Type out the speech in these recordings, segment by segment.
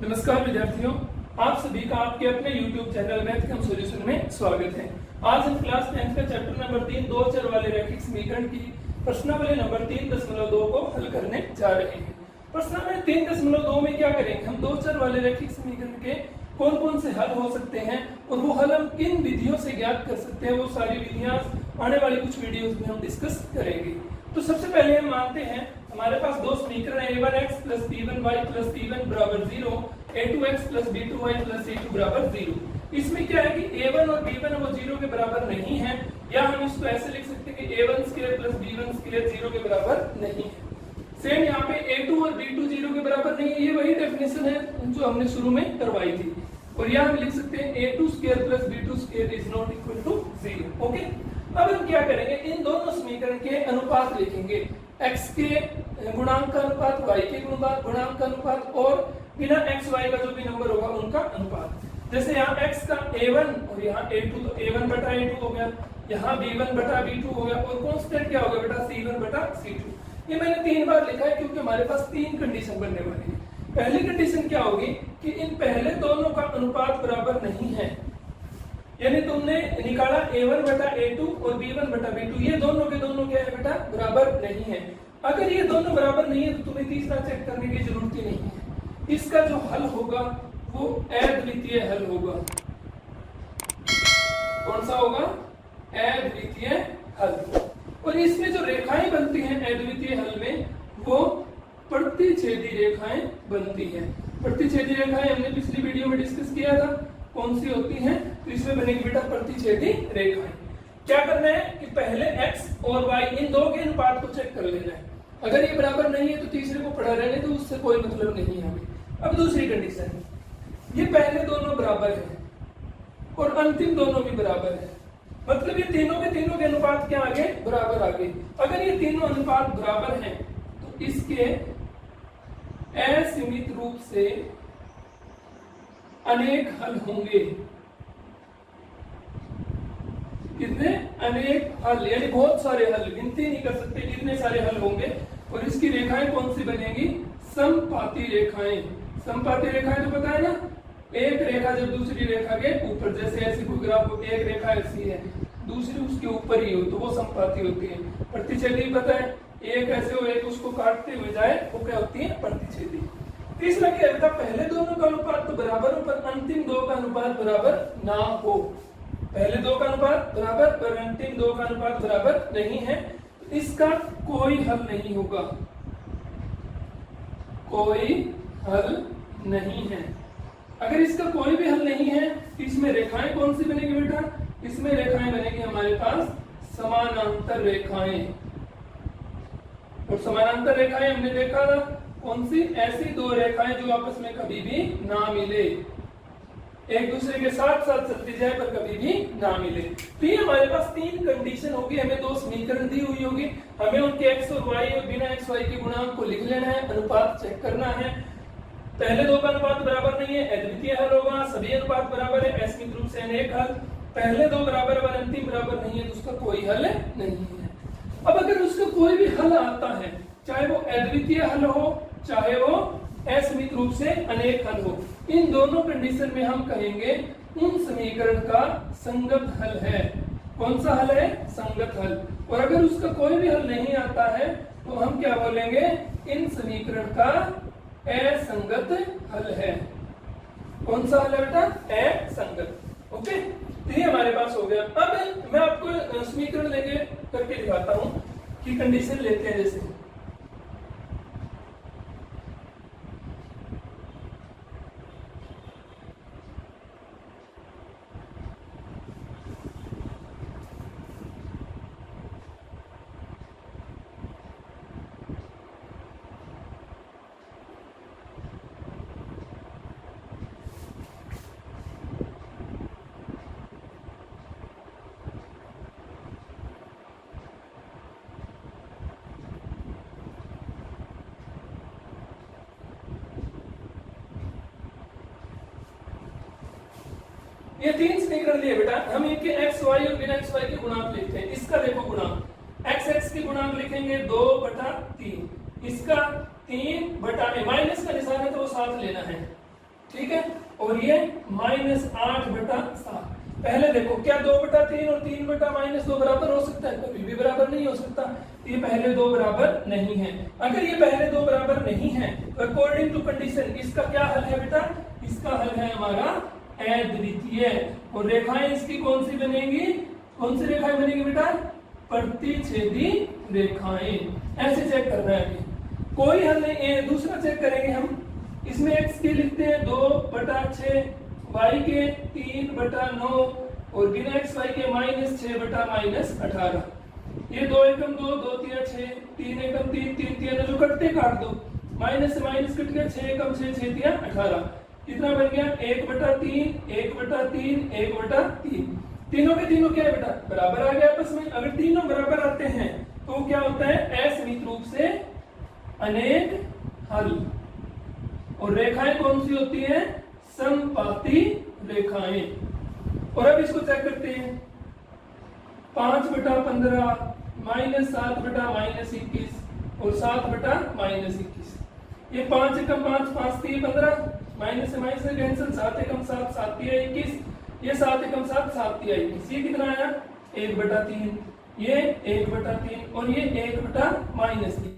नमस्कार विद्यार्थियों, आप सभी का आपके अपने YouTube चैनल मैथकम सॉल्यूशन में स्वागत है। आज हम क्लास 10 का चैप्टर नंबर 3 दो चर वाले रैखिक समीकरण की प्रश्नावली नंबर 3.2 को हल करने जा रहे हैं। प्रश्नावली 3.2 में क्या करेंगे, हम दो चर वाले रैखिक समीकरण के कौन कौन से हल हो सकते हैं और वो हल हम किन विधियों से ज्ञात कर सकते हैं, वो सारी विधियां आने वाली कुछ वीडियोस में हम डिस्कस करेंगे। तो सबसे पहले हम मानते हैं हमारे पास दो समीकरण है, a1x + b1y + c1 = 0, a2x + b2y + c2 = 0। इसमें क्या है कि a1 और b1 वो 0 के बराबर नहीं है, या हम इसको ऐसे लिख सकते हैं कि a1² + b1² 0 के बराबर नहीं है। सेम यहाँ पे a2 और b2 0 के बराबर नहीं है, ये वही डेफिनेशन है जो हमने शुरू में करवाई थी। और यहाँ हम लिख सकते हैं a2² + b2² ≠ 0। ओके, अब हम क्या करेंगे, इन दोनों समीकरण के अनुपात लिखेंगे, x के गुणांक का अनुपात, y के गुणांक का अनुपात और बिना x y का जो भी नंबर होगा उनका अनुपात। जैसे यहाँ x का a1 और यहाँ a2, तो a1/a2 हो गया, यहाँ b1/b2 हो गया, और कांस्टेंट क्या होगा बेटा, c1/c2। ये मैंने 3 बार लिखा है क्योंकि हमारे पास 3 कंडीशन बनने वाली है। पहली कंडीशन क्या होगी कि इन पहले दोनों का अनुपात बराबर नहीं है, यानी तुमने निकाला a1/a2 और b1/b2, ये दोनों के दोनों क्या है बेटा, बराबर नहीं है। अगर ये दोनों बराबर नहीं है तो तुम्हें तीसरा चेक करने की जरूरत ही नहीं है। इसका जो हल होगा वो अद्वितीय हल होगा। कौन सा होगा, अद्वितीय हल। और इसमें जो रेखाएं बनती हैं अद्वितीय हल में, वो प्रतिच्छेदी रेखाएं बनती हैं। प्रतिच्छेदी रेखाएं हमने पिछली वीडियो में डिस्कस किया था, कौन सी होती हैं, तो इसमें बनेगी बेटा प्रतिच्छेदी रेखाएं। क्या करना है कि पहले x और y इन दो के अनुपात को चेक कर लेना है। अगर ये बराबर नहीं है तो तीसरे को पढ़ा रहने तो उससे कोई मतलब नहीं है हमें। अब दूसरी कंडीशन है, ये पहले दोनों बराबर है और अंतिम दोनों भी बराबर है, मतलब ये तीनों के अनुपात क्या आगे, बराबर आगे। अगर ये तीनों अनुपात बराबर हैं तो इसके असीमित रूप से अनेक हल होंगे। कितने, अनेक हल, यानी बहुत सारे हल, गिनती नहीं कर सकते कितने सारे हल होंगे। और इसकी रेखाएं कौन सी बनेगी, समपाती रेखाएं। समपाती रेखाएं तो पता है ना, एक रेखा जब दूसरी रेखा के ऊपर, जैसे ऐसी कोई ग्राफ होती है, एक रेखा ऐसी है दूसरी उसके ऊपर ही हो तो वो समपाती होती है। प्रतिच्छेदी पता है, एक ऐसे हो एक उसको काटते हुए जाए, वो क्या होती है, प्रतिच्छेदी। तीसरा क्या है, पहले दोनों का अनुपात तो बराबर हो पर अंतिम दो का अनुपात बराबर ना हो। पहले दो का अनुपात बराबर पर अंतिम दो का अनुपात बराबर नहीं है, तो इसका कोई हल नहीं होगा, कोई हल नहीं है। अगर इसका कोई भी हल नहीं है तो इसमें रेखाएं कौन सी बनेगी बेटा, इसमें रेखाएं बनेगी हमारे पास समानांतर रेखाएं। और समानांतर रेखाएं हमने देखा था कौन सी, ऐसी दो रेखाएं जो आपस में कभी भी ना मिले, एक दूसरे के साथ साथ चलती जाए पर कभी भी ना मिले। तो ये हमारे पास 3 कंडीशन होगी, हमें दो समीकरण दी हुई होगी, हमें उनके x और y और बिना x y के गुणांक को लिख लेना है, अनुपात चेक करना है। पहले दो का अनुपात बराबर नहीं है, अद्वितीय हल होगा, सभी अनुपात बराबर है, असीमित रूप से अनेक हल। पहले दो बराबर और अंतिम बराबर नहीं है तो उसका कोई हल नहीं है। अब अगर उसका कोई भी हल आता है, चाहे वो अद्वितीय हल हो चाहे वो असीमित रूप से अनेक हल हो, इन दोनों कंडीशन में हम कहेंगे उन समीकरण का संगत हल है। कौन सा हल है, संगत हल। और अगर उसका कोई भी हल नहीं आता है तो हम क्या बोलेंगे, इन समीकरण का असंगत हल है। कौन सा हल है बेटा, असंगत। ओके, तो ये हमारे पास हो गया। अब मैं आपको समीकरण लेके करके दिखाता हूं कि कंडीशन लेते हैं। जैसे ये 3 समीकरण लिए बेटा, हम इनके x y और बिना x y के गुणांक लिखते हैं। इसका देखो गुणांक, x के गुणांक लिखेंगे 2/3, इसका 3/, माइनस का निशान है तो वो साथ लेना है, 3 और 3/-2 बराबर हो सकता है? कभी भी बराबर नहीं हो सकता। ये पहले दो बराबर नहीं है। अगर ये पहले दो बराबर नहीं है तो अकॉर्डिंग टू कंडीशन इसका क्या हल है बेटा? इसका हल है हमारा अद्वितीय। और रेखाएं इसकी कौन सी बनेगी? कौन सी रेखाएं बनेगी बेटा? प्रतिच्छेदी रेखाएं। ऐसे चेक करना है। कोई हल नहीं। दूसरा चेक करेंगे हम। इसमें x के लिखते हैं 2/6, y के 3/9 और बिना x y के -6/-18। ये 2 एकम 2, 2 तिया 6, 3 एकम 3, 3 तिया जो कटते काट दो, माइनस से माइनस कट गया, 6 एकम 6, 6 तिया 18। कितना बन गया? 1/3, 1/3, 1/3। तीनों के तीनों क्या है बेटा? बराबर आ गया आपस में। अगर तीनों बराबर आते हैं तो क्या होता है? असीमित रूप से अनेक हल। और रेखाएं कौन सी होती हैं? समपाती रेखाएं। और अब इसको चेक करते हैं। 5/15 -7/-21 और 7/-21। ये 5 एकम 5, 5 3 15, माइनस से माइनस से कैंसिल, 7 एकम 7, 7 3 21। ये 7 एकम 7, 7 3 21। ये कितना आया? 1/3। ये 1/3 और ये 1/-3।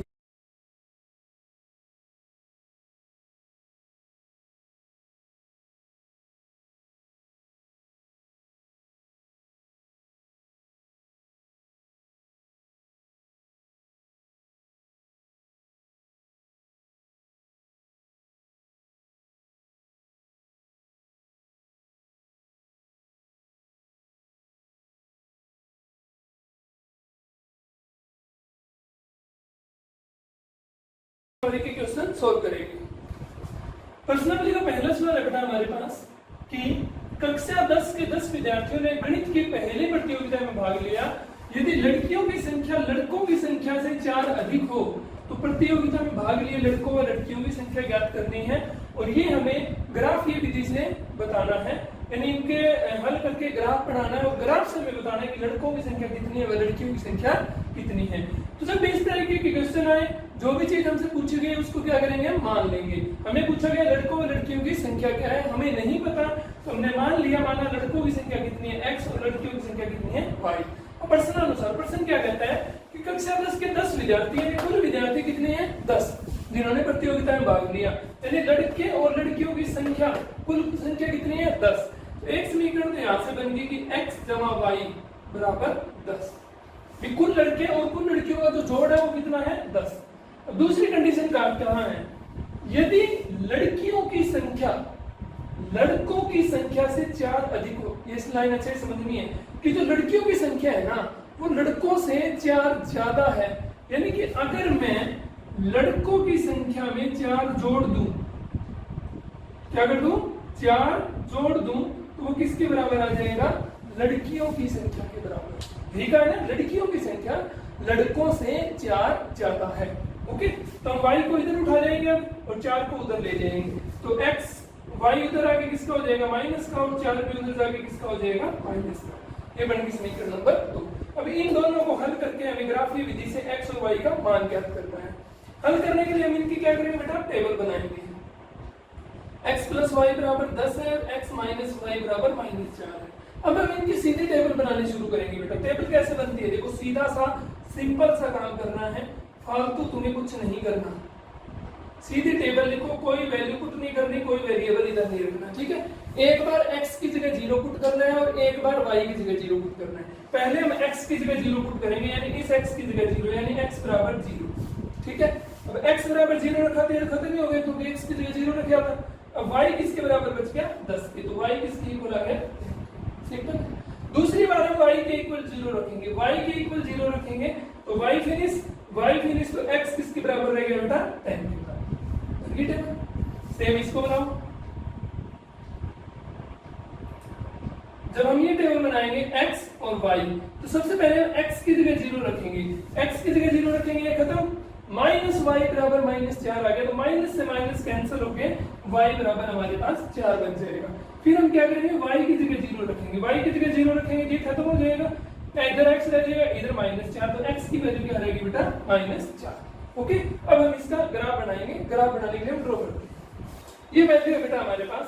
के क्वेश्चन सॉल्व करेंगे। पर्सनली का पहला सवाल रखना हमारे पास कि कक्षा 10 के 10 विद्यार्थियों ने गणित की पहली प्रतियोगिता में भाग लिया। यदि लड़कियों की संख्या लड़कों की संख्या से 4 अधिक हो तो प्रतियोगिता में भाग लिए लड़कों व लड़कियों की संख्या ज्ञात करनी है। और ये हमें ग्राफ की विधि से बताना है, यानी इनके हल करके ग्राफ बनाना है और ग्राफ से हमें बताना है कि लड़कों की संख्या कितनी है व लड़कियों की संख्या कितनी है। तो जब भी इस तरीके के क्वेश्चन आए, जो भी चीज हमसे पूछी गई उसको क्या करेंगे? हम मान लेंगे। हमें पूछा गया लड़कों और लड़कियों की संख्या क्या है, हमें नहीं पता तो हमने मान लिया, माना लड़कों की संख्या कितनी है x और लड़कियों की संख्या कितनी है y। और प्रश्न अनुसार प्रश्न क्या कहता है कि कक्षा 10 के 10 विद्यार्थी यानी कुल विद्यार्थी कितने हैं? 10, जिन्होंने प्रतियोगिता में भाग लिया। यानी लड़के और लड़कियों की संख्या कुल संख्या कितनी है? 10। तो एक समीकरण तो यहाँ से बन गई कि x जमा y बराबर 10। कुल लड़के और कुल लड़कियों का जो जोड़ है वो कितना है? 10। अब दूसरी कंडीशन कहाँ है? यदि लड़कियों की संख्या लड़कों की संख्या से 4 अधिक हो। ये लाइन अच्छे से समझनी है कि जो लड़कियों की संख्या है ना वो लड़कों से 4 ज्यादा है। यानी कि अगर मैं लड़कों की संख्या में 4 जोड़ दूं, क्या कर दूं? 4 जोड़ दूं तो वो किसके बराबर आ जाएगा? लड़कियों की संख्या के बराबर। ठीक है ना? लड़कियों की संख्या लड़कों से 4 ज्यादा है। ओके, तो हम y को इधर उठा लेंगे और 4 को उधर ले जाएंगे। तो x y उधर आके किसका हो जाएगा? माइनस का, और 4 भी उधर जाके किसका हो जाएगा? माइनस का। ये बन गई समीकरण नंबर 2। अब इन दोनों को हल करके हमें ग्राफीय विधि से x और y का मान ज्ञात करना है। हल करने के लिए हम इनकी क्या करेंगे बेटा? टेबल बनाएंगे। x + y = 10 है, x - y = -4 है। अब हम इनकी सीधी टेबल बनानी शुरू करेंगे बेटा। टेबल कैसे बनती है? देखो, सीधा सा सिंपल सा काम करना है, फालतू तुम्हें कुछ नहीं करना। सीधी टेबल लिखो, कोई वैल्यू पुट नहीं करनी, कोई वेरिएबल इधर नहीं रखना। ठीक है, एक बार x की जगह 0 पुट करना है और एक बार y की जगह 0 पुट करना है। पहले हम x की जगह 0 पुट करेंगे, यानी इस x की जगह 0, यानी x = 0। ठीक है, अब x = 0 रखा तो खत्म ही हो गया क्योंकि x की जगह 0 रखा था। अब y किसके बराबर बच गया? 10 के। तो y किसके इक्वल आ गया? सिंपल। दूसरी बार हम y के इक्वल 0 रखेंगे, y के इक्वल 0 रखेंगे तो y फिनिश तो x किसके बराबर रहेगा बेटा? 10 के बराबर। ठीक है, सेम इसको बनाओ। जब हम ये टेबल बनाएंगे x और y, तो सबसे पहले हम x की जगह 0 रखेंगे। x की जगह 0 रखेंगे, ये खत्म। -y = -4 आ गया, तो माइनस से माइनस कैंसिल होके y बराबर हमारे पास 4 बन जाएगा। फिर हम क्या करेंगे? y की जगह 0 रखेंगे, y की जगह 0 रखेंगे, ये खत्म हो जाएगा। इधर x रह जाएगा, इधर -4, तो x की वैल्यू क्या रहेगी बेटा? -4। ओके, अब हम इसका ग्राफ बनाएंगे। ग्राफ बनाने के लिए हम ड्रॉ करते हैं। ये वैल्यू है बेटा हमारे पास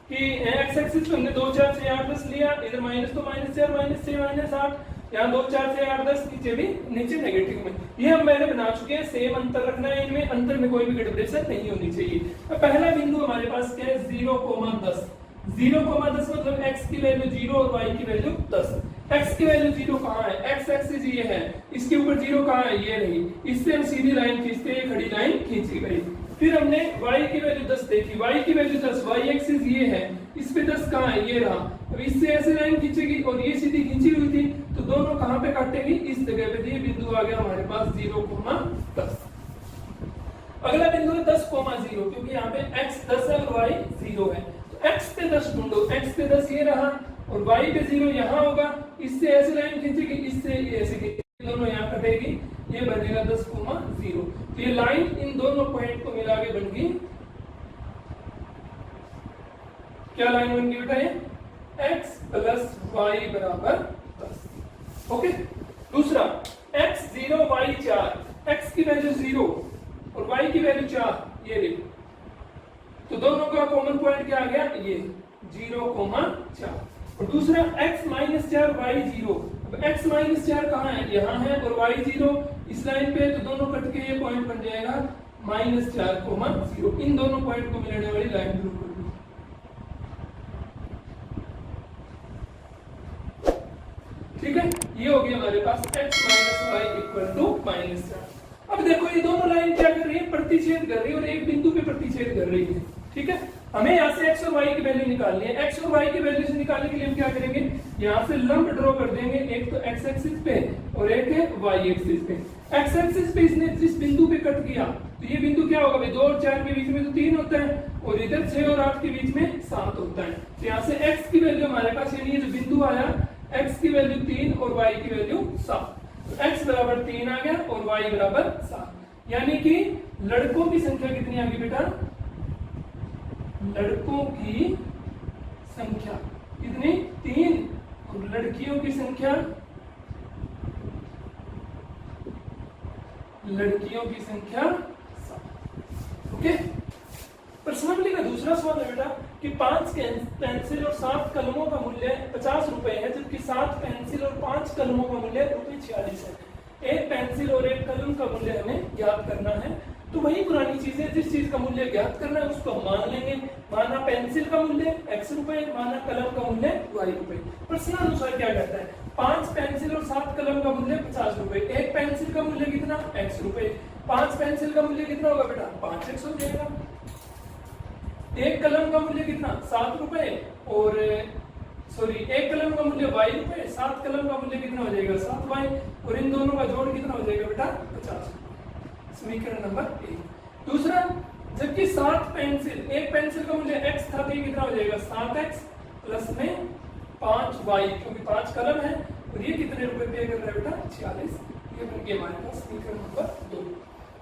कि एक्स एक्सिस पे हमने 2 4 6 8 10 लिया, इधर माइनस तो माइनस 4 माइनस 6 माइनस 8, यहाँ 2 4 6 8 10, नीचे भी नीचे नेगेटिव में। ये हम मैंने बना चुके हैं, सेम अंतर रखना है इनमें, अंतर में कोई भी गड़बड़ेशन नहीं होनी चाहिए। अब पहला बिंदु हमारे पास क्या है 0,10, 0,10 मतलब x की वैल्यू 0 और y की वैल्यू 10। x की वैल्यू 0 कहाँ है, x एक्सिस ये है, इसके ऊपर 0 कहाँ है, ये नहीं, इससे हम सीधी लाइन खींचते हैं, खड़ी लाइन खींची गई। फिर हमने y की वैल्यू 10 देखी, y की वैल्यू 10, y एक्सिस ये है, इस पे 10 कहाँ है, ये रहा। अब इससे ऐसे लाइन खींचेगी और ये सीधी खींची हुई थी, तो दोनों कहाँ पे काटेगी, इस जगह पे। ये बिंदु आ गया हमारे पास 0,10। अगला बिंदु है 10,0, क्योंकि यहाँ पे x 10 है और y 0 है, तो x पे 10 ढूंढो, x पे 10 ये रहा और y पे 0 यहाँ होगा, इससे ऐसे लाइन खींचेगी, इससे ऐसे खींचेगी, दोनों यहाँ कटेगी, ये बनेगा 10,0। तो ये लाइन इन दोनों पॉइंट को मिला के बन गई, क्या लाइन बन गई बेटा, ये x प्लस y बराबर 10। ओके, दूसरा x 0 y 4, x की वैल्यू 0 और y की वैल्यू 4, ये देखो, तो दोनों का कॉमन पॉइंट क्या आ गया, ये 0,4। और दूसरा x माइनस 4 y 0, अब x माइनस 4 कहाँ है, यहाँ है, और y 0 इस लाइन पे, तो दोनों कट के ये पॉइंट बन जाएगा -4,0। इन दोनों पॉइंट को मिलाने वाली लाइन ड्रॉ कर लो। ठीक है, ये हो गया हमारे पास x minus y equal to -4। अब देखो ये दोनों लाइन क्या कर रही है, प्रतिच्छेद कर रही है और एक बिंदु पे प्रतिच्छेद कर रही है। ठीक है, हमें यहाँ से x और y की वैल्यू निकालनी है। x और y की वैल्यू से निकालने के लिए हम क्या करेंगे, यहाँ से लंब ड्रॉ कर देंगे, एक तो x एक्सिस पे और एक है y एक्सिस पे। x एक्सिस पे इसने जिस बिंदु पे कट किया, तो ये बिंदु क्या होगा भाई, 2 और 4 के बीच में तो 3 होता है, और इधर 6 और 8 के बीच में 7 होता है। तो यहाँ से x की वैल्यू हमारे पास, यानी ये जो बिंदु आया, x की वैल्यू 3 और y की वैल्यू 7, तो x बराबर 3 आ गया और y बराबर 7। यानी कि लड़कों की संख्या कितनी आ गई बेटा, लड़कों की संख्या कितनी, 3, और लड़कियों की संख्या, लड़कियों की संख्या 7। ओके, प्रश्नावली का दूसरा सवाल है बेटा कि 5 पेंसिल और 7 कलमों का मूल्य 50 रुपए है, जबकि 7 पेंसिल और 5 कलमों का मूल्य ₹46 है। एक पेंसिल और एक कलम का मूल्य हमें ज्ञात करना है। तो वही पुरानी चीज है, जिस चीज का मूल्य ज्ञात करना है उसको हम मान लेंगे। माना पेंसिल का मूल्य x रुपए, माना कलम का मूल्य y रुपए। प्रश्नानुसार क्या कहता है, 5 पेंसिल और 7 कलम का मूल्य 50 रुपए, एक पेंसिल का मूल्य कितना, x रुपए, 5 पेंसिल का मूल्य कितना होगा बेटा, 5x हो जाएगा। एक कलम का मूल्य कितना, 7 रुपए, और एक कलम का मूल्य y रुपए, 7 कलम का मूल्य कितना हो जाएगा, 7y, और इन दोनों का जोड़ कितना हो जाएगा बेटा, 50। समीकरण नंबर 1। दूसरा, जबकि 7 पेंसिल, एक पेंसिल का मूल्य x था, तो ये कितना हो जाएगा, 7x प्लस में 5y, क्योंकि 5 कलम है, और ये कितने रुपए पे कर रहा है बेटा, 46। ये बन गया हमारे पास समीकरण नंबर 2।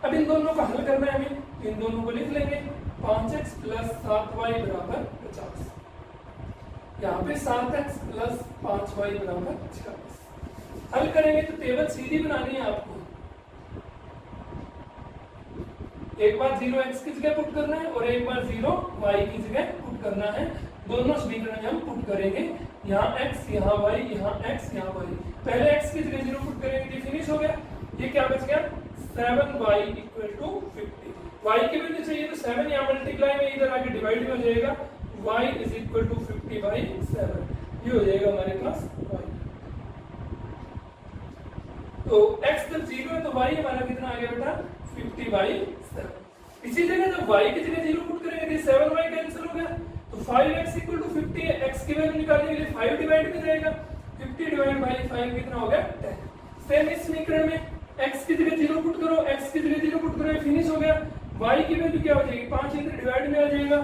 अब इन दोनों का हल करना है हमें, तो इन दोनों को लिख लेंगे, 5x प्लस 7y बराबर 50। यहाँ पे 7x प्लस 5y बराबर 46। हल करेंगे तो टेबल सीधी बनानी है आपको, एक बार 0x की जगह पुट करना है और एक बार 0y की जगह पुट करना है। दोनों समीकरण में हम पुट करेंगे, यहाँ x, यहाँ y, यहाँ x, यहाँ y। पहले x की जगह 0 पुट करेंगे, ये फिनिश हो गया। ये क्या बच गया, 7y इक्वल टू 50। y की वैल्यू चाहिए तो 7 यहाँ मल्टीप्लाई में इधर आके डिवाइड में हो जाएगा, y इज इक्वल टू 50/7। ये हो जाएगा हमारे पास y। तो x जब 0 है तो y हमारा कितना आ गया बेटा, 50/7। इसी जगह जब y की जगह 0 पुट करेंगे, 7y कैंसिल हो गया, तो 5x इक्वल टू 50 है। x की वैल्यू निकालने के लिए 5 डिवाइड में जाएगा, 50 डिवाइड बाय 5 कितना हो गया, 10। सेम इस समीकरण में x की जगह 0 पुट करो, x की जगह 0 पुट करो, फिनिश हो गया। y की वैल्यू क्या हो जाएगी, 5 इधर डिवाइड में आ जाएगा,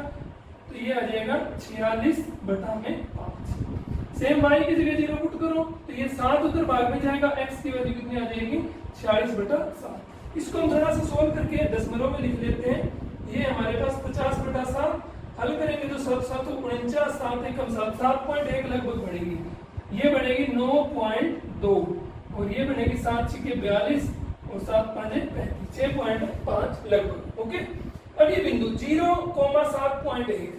तो ये आ जाएगा 46/5। सेम y की जगह 0 पुट करो, तो ये 7 उधर भाग में जाएगा, x की वैल्यू कितनी आ जाएगी, 46/7। इसको हम थोड़ा सा सोल्व करके दशमलव में लिख लेते हैं। ये हमारे पास 50/7 हल करेंगे तो 7 7 49, 7 1 7, 7.1 लगभग बढ़ेगी। ये बढ़ेगी 9.2, और ये बढ़ेगी 7 6 42 और 7 5 35, 6.5 लगभग। ओके, अब ये बिंदु 0,7.1,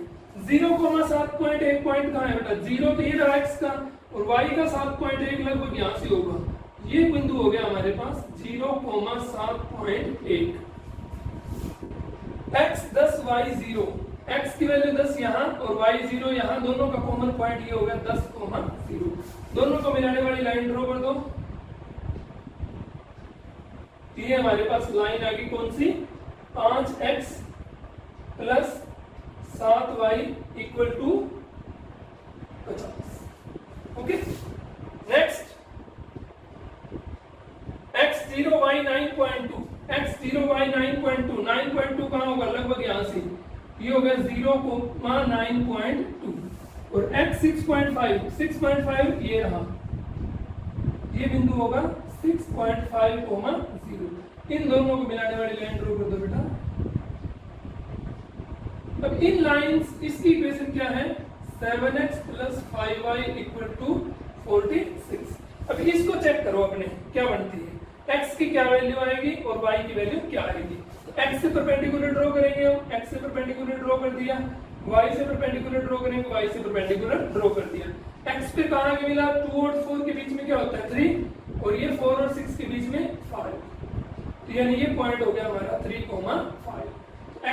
0,7.1 पॉइंट कहाँ है बेटा? 0 तो ये रहा x का और y का 7.1 लगभग यहाँ से होगा। ये बिंदु हो गया हमारे पास 0,7.1। x 10 y 0, x की वैल्यू 10 यहाँ और y 0 यहाँ, दोनों का कॉमन पॉइंट ये हो गया 10,0। दोनों को मिलाने वाली लाइन ड्रॉ कर दो। ये हमारे पास लाइन आ गई कौन सी? 5x plus 7y equal to 50। Okay, next x0 y 9.2, x0 y 9.2, 9.2 कहाँ होगा? लगभग यहाँ से ये हो गया 0,9.2 और x 6.5, 6.5 ये रहा, ये बिंदु होगा 6.5,0। इन दोनों को मिलाने वाली लाइन ड्रॉ कर दो बेटा। अब इन लाइंस, इसकी इक्वेशन क्या है? 7x plus 5y equal to 46। अब इसको चेक करो अपने, क्या बनती है? x की क्या वैल्यू आएगी और y की वैल्यू क्या आएगी? तो x से परपेंडिकुलर ड्रॉ करेंगे हम, x से परपेंडिकुलर ड्रॉ कर दिया, y से परपेंडिकुलर ड्रॉ करेंगे, y से परपेंडिकुलर ड्रॉ कर दिया। x पे कहाँ के मिला? 2 और 4 के बीच में क्या होता है? 3, और ये 4 और 6 के बीच में 5, तो यानी ये पॉइंट हो गया हमारा 3,5।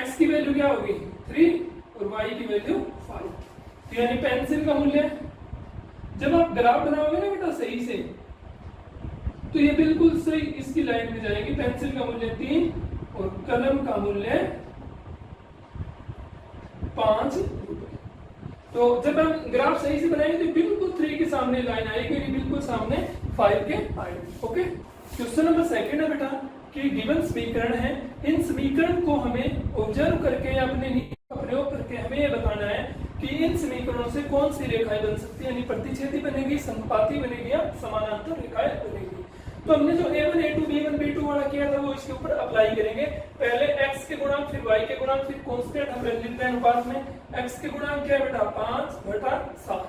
x की वैल्यू क्या होगी? 3 और y की वैल्यू 5, तो यानी पेंसिल का मूल्य, जब आप ग्राफ बनाओगे ना बेटा सही से, तो ये बिल्कुल सही इसकी लाइन में जाएगी। पेंसिल का मूल्य 3 और कलम का मूल्य 5 रुपए। तो जब हम ग्राफ सही से बनाएंगे तो बिल्कुल 3 के सामने लाइन आएगी और बिल्कुल सामने 5 के आएगी। ओके, क्वेश्चन नंबर 2 है बेटा कि गिवन समीकरण है, इन समीकरण को हमें ऑब्जर्व करके या अपने नियम का प्रयोग करके हमें ये बताना है कि इन समीकरणों से कौन सी रेखाएं बन सकती है, यानी प्रतिच्छेदी बनेगी, समपाती बनेगी या समानांतर रेखाएं बनेगी। तो हमने जो a1 a2 b1 b2 वाला किया था वो इसके ऊपर अप्लाई करेंगे। पहले x के गुणांक, फिर y के गुणांक, फिर कांस्टेंट हम रख लेते हैं अनुपात में। x के गुणांक क्या है बेटा? 5/7,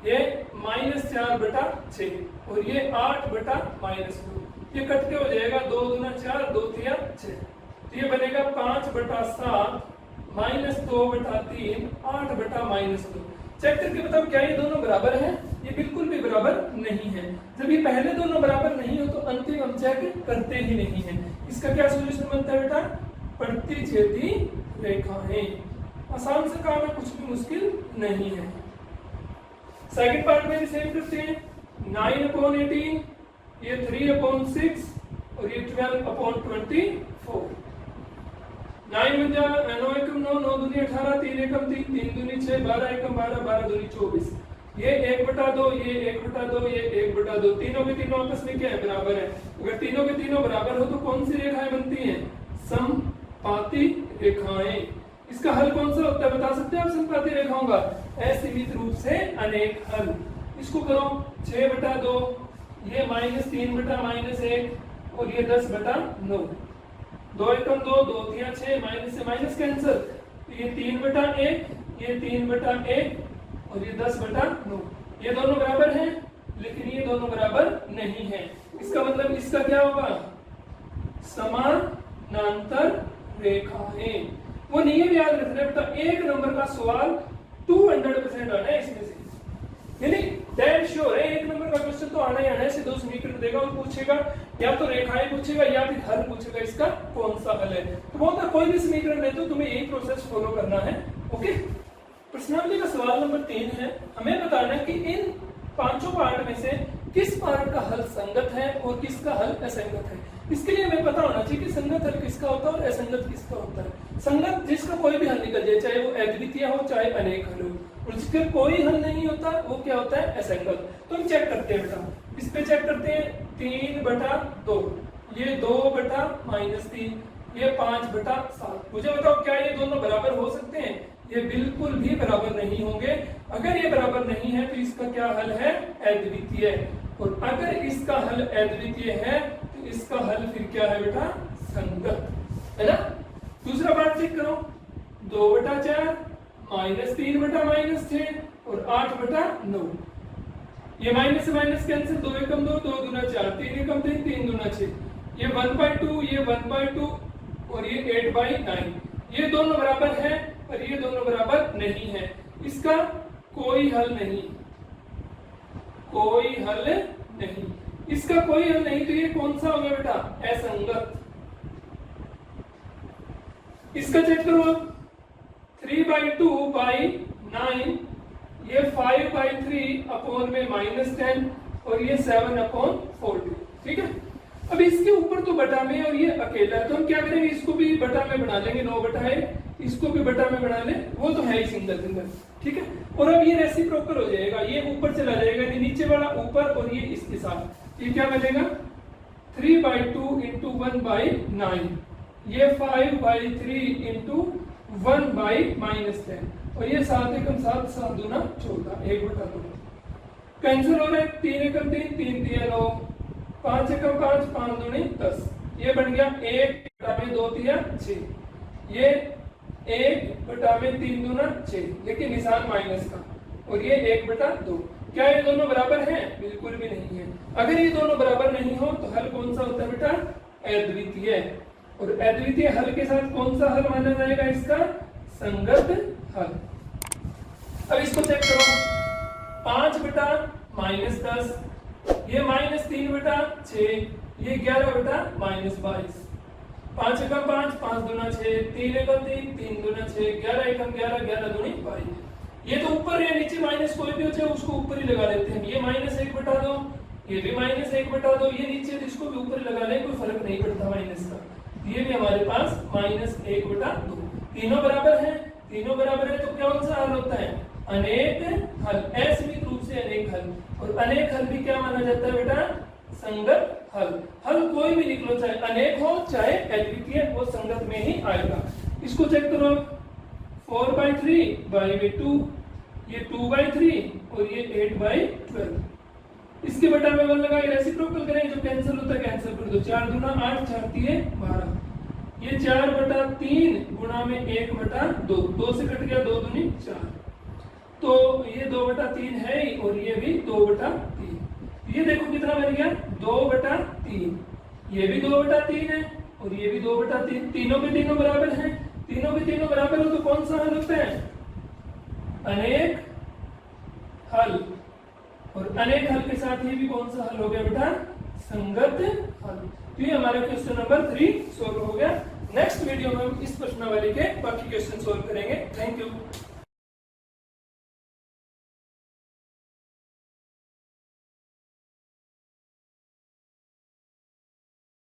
ये -4/6 और ये 8/-2। ये कट के हो जाएगा 2 दूना 4, 2 तिया 6, तो ये बनेगा 5/7 -2/3 8/-2। चेक करके बताओ क्या ये दोनों बराबर हैं? ये बिल्कुल भी बराबर नहीं है। जब ये पहले दोनों बराबर नहीं हो तो अंतिम हम चेक करते ही नहीं है। इसका क्या सॉल्यूशन बनता है बेटा? प्रतिच्छेदी रेखाएं। आसान से काम है, कुछ भी मुश्किल नहीं है। सेकंड पार्ट में भी सेम करते हैं। 9/18, ये 3/6 और ये 12/24। 9 9 एकम 9, 9 दूनी 18, 3 एकम 3, 3 दूनी 6, 12 एकम 12, 12 दूनी 24। ये 1/2, ये 1/2, ये 1/2। तीनों के तीनों आपस में क्या है? बराबर है। अगर तीनों के तीनों बराबर हो तो कौन सी रेखाएं बनती हैं? समपाती रेखाएं। इसका हल कौन सा होता है बता सकते हैं आप? समपाती रेखाओं का असीमित रूप से अनेक हल। इसको करो 6/2, ये -3/-1 और ये 10/9। 2 एकम 2, 2 तिया 6, माइनस से माइनस कैंसिल, ये 3/1, ये 3/1 और ये 10/9। ये दोनों बराबर हैं, लेकिन ये दोनों बराबर नहीं हैं। इसका मतलब इसका क्या होगा? समानांतर रेखाएं। वो नियम याद रखना बेटा, 1 नंबर का सवाल 200% आना है इसमें से, यानी डैम श्योर है 1 नंबर का क्वेश्चन तो आना ही आना है। से 2 समीकरण देगा और पूछेगा, या तो रेखाएं पूछेगा या फिर हल पूछेगा, इसका कौन सा हल है। तो बहुत कोई भी समीकरण ले तो तुम्हें यही प्रोसेस फॉलो करना है। ओके, प्रश्नावली का सवाल नंबर 3 है, हमें बताना है कि इन 5 पार्ट में से किस पार्ट का हल संगत है और किसका हल असंगत है। इसके लिए हमें पता होना चाहिए कि संगत हल किसका होता है और असंगत किसका होता है। संगत जिसका कोई भी हल निकल जाए, चाहे वो अद्वितीय हो चाहे अनेक हल हो, और जिसका कोई हल नहीं होता वो क्या होता है? असंगत। तो हम चेक करते हैं बेटा, इस पे चेक करते हैं। 3/2, ये 2/-3, ये 5/7। मुझे बताओ क्या ये दोनों बराबर हो सकते हैं? ये बिल्कुल भी बराबर नहीं होंगे। अगर ये बराबर नहीं है तो इसका क्या हल है? अद्वितीय। और अगर इसका हल अद्वितीय है तो इसका हल फिर क्या है बेटा? संगत, है ना। दूसरा बात चेक करो, 2/4, -3/-6 और 8/9। ये माइनस से माइनस कैंसिल, 2 एकम 2, 2 दूना 4, 3 एकम 3, 3 दूना 6। ये 1/2, ये 1/2 और ये 8/9। ये दोनों बराबर है और ये दोनों बराबर नहीं है। इसका कोई हल नहीं, कोई हल नहीं, इसका कोई हल नहीं, तो ये कौन सा हो गया बेटा? असंगत। इसका चेक करो आप, 3/2/9, ये 5/3 अपॉन में -10 और ये 7/40, ठीक है। अब इसके ऊपर तो बटा में और ये अकेला है, तो हम क्या करेंगे, इसको भी बटा में बना लेंगे, 9/1, इसको भी बटा में बना ले, वो तो है ही सिंगल सिंगल, ठीक है। और अब ये रेसिप्रोकल हो जाएगा, ये ऊपर चला जाएगा, ये नीचे वाला ऊपर और ये इसके साथ, ये क्या बनेगा 3/2 × 1/9, ये 5/3 × 1/-10 और ये 7 एकम 7, 7 दूना 14, 1/2 कैंसिल हो रहा है, 3 एकम 3, 3 3 9, 5 एकम 5, 5 दूनी 10, ये बन गया 1/2 3 6, ये 1/3 दूना 6, लेकिन निशान माइनस का, और ये 1/2। क्या ये दोनों बराबर हैं? बिल्कुल भी नहीं है। अगर ये दोनों बराबर नहीं हो तो हल कौन सा होता है बेटा? अद्वितीय। और अद्वितीय हल के साथ कौन सा हल माना जाएगा? इसका संगत हल। अब इसको चेक करो, 5/-10, ये -3/6, ये 11/-22, 5 एकम 5, 5 दूना 6, 3 एकम 3, 3 दूना 6, 11 एकम 11, 11 दूनी 22। ये तो ऊपर या नीचे माइनस कोई भी हो चाहे उसको ऊपर ही लगा लेते हैं। ये -1/2, ये भी -1/2, ये नीचे तो इसको भी ऊपर लगा लें, कोई फर्क नहीं पड़ता माइनस का। ये भी हमारे पास -1/2, तीनों बराबर हैं, तीनों बराबर है तो कौन सा हल होता है? अनेक हल, असीमित रूप से अनेक हल। और अनेक हल भी क्या माना जाता है बेटा? संगत हल। हल कोई भी निकलो, चाहे अनेक हो चाहे अद्वितीय, वो संगत में ही आएगा। इसको चेक करो, 4/3/2, ये 2/3 और ये 8/12, इसके बटा में 1 लगाए, रेसिप्रोकल करें, जो कैंसिल होता है कैंसिल कर दो, 4 दूना 8, 4 3 12, ये 4/3 गुणा में 1/2, 2 से कट गया, 2 दूनी 4, तो ये 2/3 है ही, और ये भी 2/3, ये देखो कितना बन गया 2/3, ये भी 2/3 है और ये भी 2/3, तीनों के तीनों बराबर हैं, तीनों के तीनों बराबर हो तो कौन सा हल होता है? अनेक हल। और अनेक हल के साथ ये भी कौन सा हल हो गया बेटा? संगत हल। तो ये हमारा क्वेश्चन नंबर 3 सोल्व हो गया। नेक्स्ट वीडियो में हम इस प्रश्नावली के बाकी क्वेश्चन सोल्व करेंगे। Thank you.